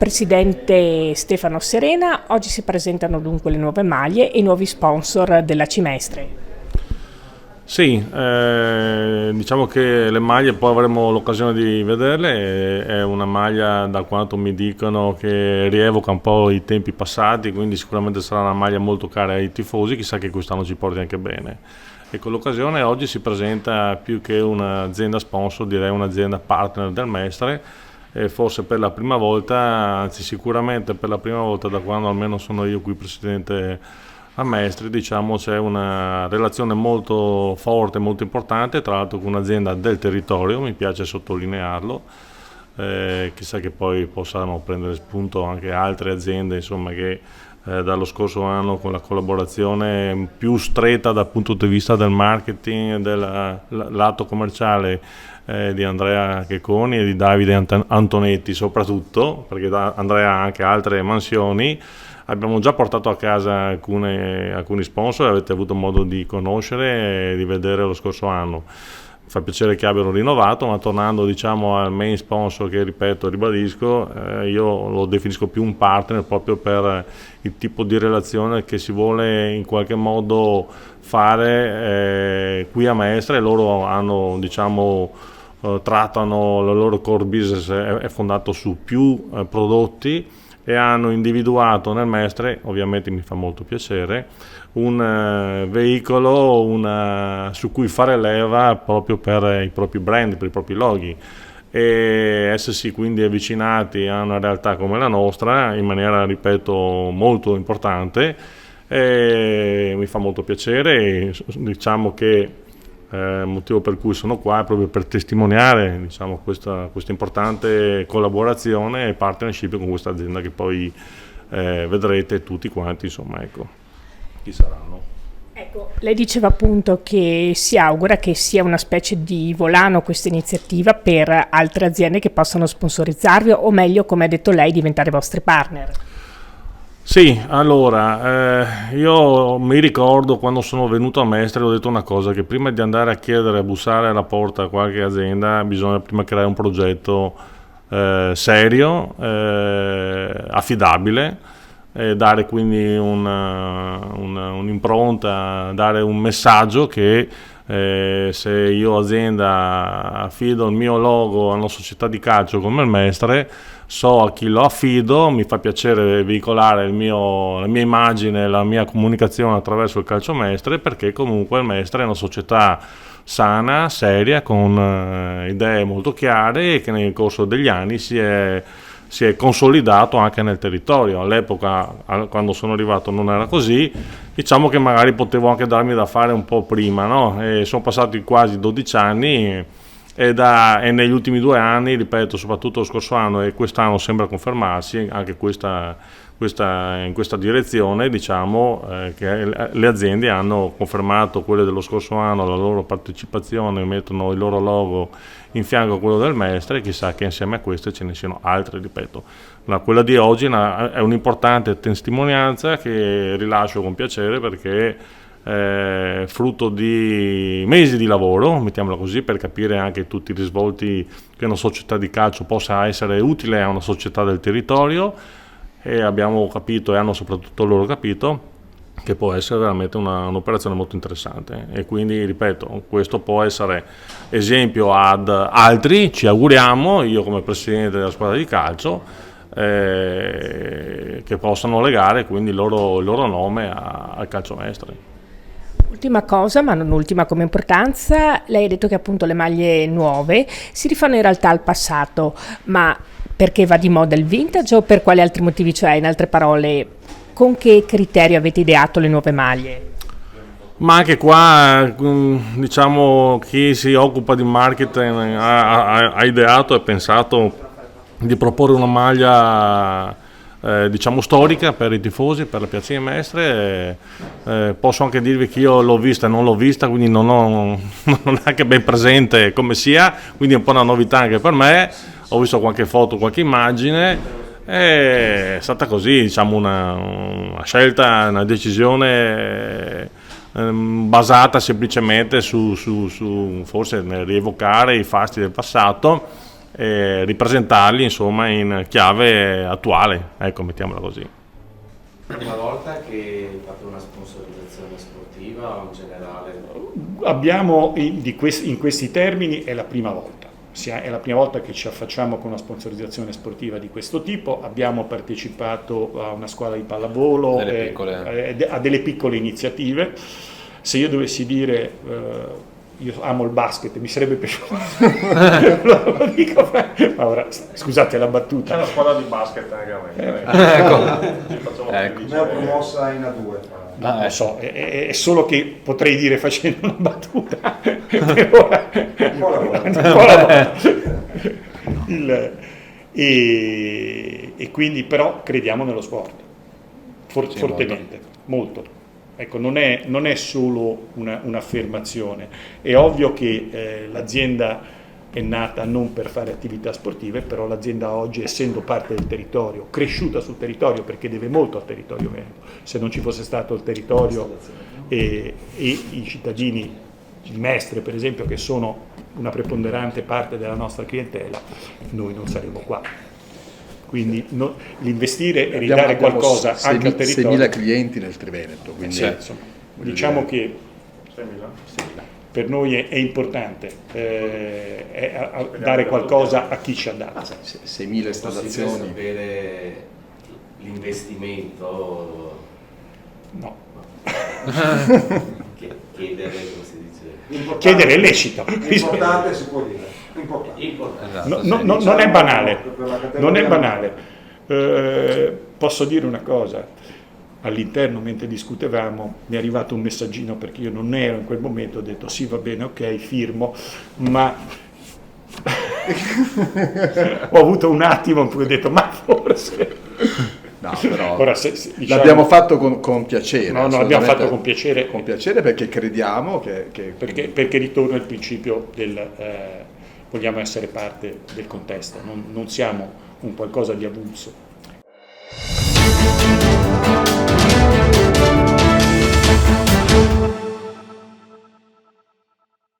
Presidente Stefano Serena, oggi si presentano dunque le nuove maglie e i nuovi sponsor della Cimestre. Sì, diciamo che le maglie poi avremo l'occasione di vederle, è una maglia da quanto mi dicono che rievoca un po' i tempi passati, quindi sicuramente sarà una maglia molto cara ai tifosi, chissà che quest'anno ci porti anche bene. E con l'occasione oggi si presenta più che un'azienda sponsor, direi un'azienda partner del Mestre, e forse per la prima volta, anzi sicuramente per la prima volta da quando almeno sono io qui presidente a Mestre, diciamo c'è una relazione molto forte, molto importante, tra l'altro con un'azienda del territorio, mi piace sottolinearlo, chissà che poi possano prendere spunto anche altre aziende, insomma, che dallo scorso anno con la collaborazione più stretta dal punto di vista del marketing, del lato commerciale di Andrea Checoni e di Davide Antonetti soprattutto, perché Andrea ha anche altre mansioni. Abbiamo già portato a casa alcuni sponsor, avete avuto modo di conoscere e di vedere lo scorso anno. Mi fa piacere che abbiano rinnovato, ma tornando diciamo al main sponsor, che ripeto, ribadisco, io lo definisco più un partner proprio per il tipo di relazione che si vuole in qualche modo fare qui a Mestre. Loro hanno, diciamo, trattano, il loro core business è fondato su più prodotti, e hanno individuato nel Mestre, ovviamente mi fa molto piacere, un veicolo su cui fare leva proprio per i propri brand, per i propri loghi, e essersi quindi avvicinati a una realtà come la nostra in maniera, ripeto, molto importante, e mi fa molto piacere. Diciamo che il motivo per cui sono qua è proprio per testimoniare, diciamo, questa importante collaborazione e partnership con questa azienda che poi vedrete tutti quanti, insomma, ecco, chi saranno. Ecco, lei diceva appunto che si augura che sia una specie di volano questa iniziativa per altre aziende che possano sponsorizzarvi, o meglio, come ha detto lei, diventare vostri partner. Sì, allora, io mi ricordo quando sono venuto a Mestre ho detto una cosa, che prima di andare a chiedere, a bussare alla porta a qualche azienda, bisogna prima creare un progetto serio, affidabile, dare quindi un'impronta, dare un messaggio che se io azienda affido il mio logo a una società di calcio come il Mestre, so a chi lo affido, mi fa piacere veicolare la mia immagine, la mia comunicazione attraverso il calcio Mestre, perché comunque il Mestre è una società sana, seria, con idee molto chiare, e che nel corso degli anni si è consolidato anche nel territorio. All'epoca, quando sono arrivato, non era così, diciamo che magari potevo anche darmi da fare un po' prima, no? E sono passati quasi 12 anni e negli ultimi 2 anni, ripeto, soprattutto lo scorso anno e quest'anno sembra confermarsi anche in questa direzione, diciamo, che le aziende hanno confermato, quelle dello scorso anno, la loro partecipazione, mettono il loro logo in fianco a quello del Mestre, e chissà che insieme a queste ce ne siano altre, ripeto. Quella di oggi è un'importante testimonianza che rilascio con piacere, perché frutto di mesi di lavoro, mettiamola così, per capire anche tutti i risvolti che una società di calcio possa essere utile a una società del territorio, e abbiamo capito, e hanno soprattutto loro capito, che può essere veramente un'operazione molto interessante. E quindi, ripeto, questo può essere esempio ad altri, ci auguriamo, io come presidente della squadra di calcio, che possano legare quindi il loro nome al calcio Mestre. Ultima cosa, ma non ultima come importanza, lei ha detto che appunto le maglie nuove si rifanno in realtà al passato, ma perché va di moda il vintage o per quali altri motivi? Cioè, in altre parole, con che criterio avete ideato le nuove maglie? Ma anche qua, diciamo, chi si occupa di marketing ha ideato e pensato di proporre una maglia diciamo storica per i tifosi, per la Piazza di Mestre. Posso anche dirvi che io l'ho vista e non l'ho vista, quindi non ho neanche ben presente come sia, quindi è un po' una novità anche per me. Ho visto qualche foto, qualche immagine, è stata così, diciamo, una scelta, una decisione basata semplicemente su forse nel rievocare i fasti del passato, e ripresentarli insomma in chiave attuale, ecco, mettiamola così. È la prima volta che fate una sponsorizzazione sportiva o in generale? Abbiamo in questi termini è la prima volta. È la prima volta che ci affacciamo con una sponsorizzazione sportiva di questo tipo. Abbiamo partecipato a una squadra di pallavolo, a delle piccole iniziative. Se io dovessi dire io amo il basket, mi sarebbe piaciuto, lo dico, ma ora scusate la battuta. C'è una squadra di basket anche a me. Ne ho promossa in A2. Non lo so, è solo che potrei dire facendo una battuta per ora, e quindi però crediamo nello sport fortemente, molto. Ecco, non è solo un'affermazione, è ovvio che l'azienda è nata non per fare attività sportive, però l'azienda oggi, essendo parte del territorio, cresciuta sul territorio perché deve molto al territorio veneto, se non ci fosse stato il territorio e i cittadini di Mestre per esempio, che sono una preponderante parte della nostra clientela, noi non saremmo qua. Quindi l'investire e ridare qualcosa anche al territorio. 6.000 clienti nel Triveneto, quindi insomma, diciamo che 6.000. Per noi è importante dare qualcosa a ci ha dato. 6.000 installazioni. Possibile sapere l'investimento? No. Chiedere, come si dice? Chiedere è lecito. Importante si può dire. Importante. Non è banale. Non è banale. Posso dire una cosa. All'interno, mentre discutevamo, mi è arrivato un messaggino perché io non ero in quel momento, ho detto sì, va bene, ok, firmo, ma ho avuto un attimo in cui ho detto ma forse... No, però ora, diciamo, l'abbiamo fatto con piacere. No, l'abbiamo fatto con piacere. Con piacere perché crediamo che... Perché ritorna il principio del vogliamo essere parte del contesto, non siamo un qualcosa di avulso.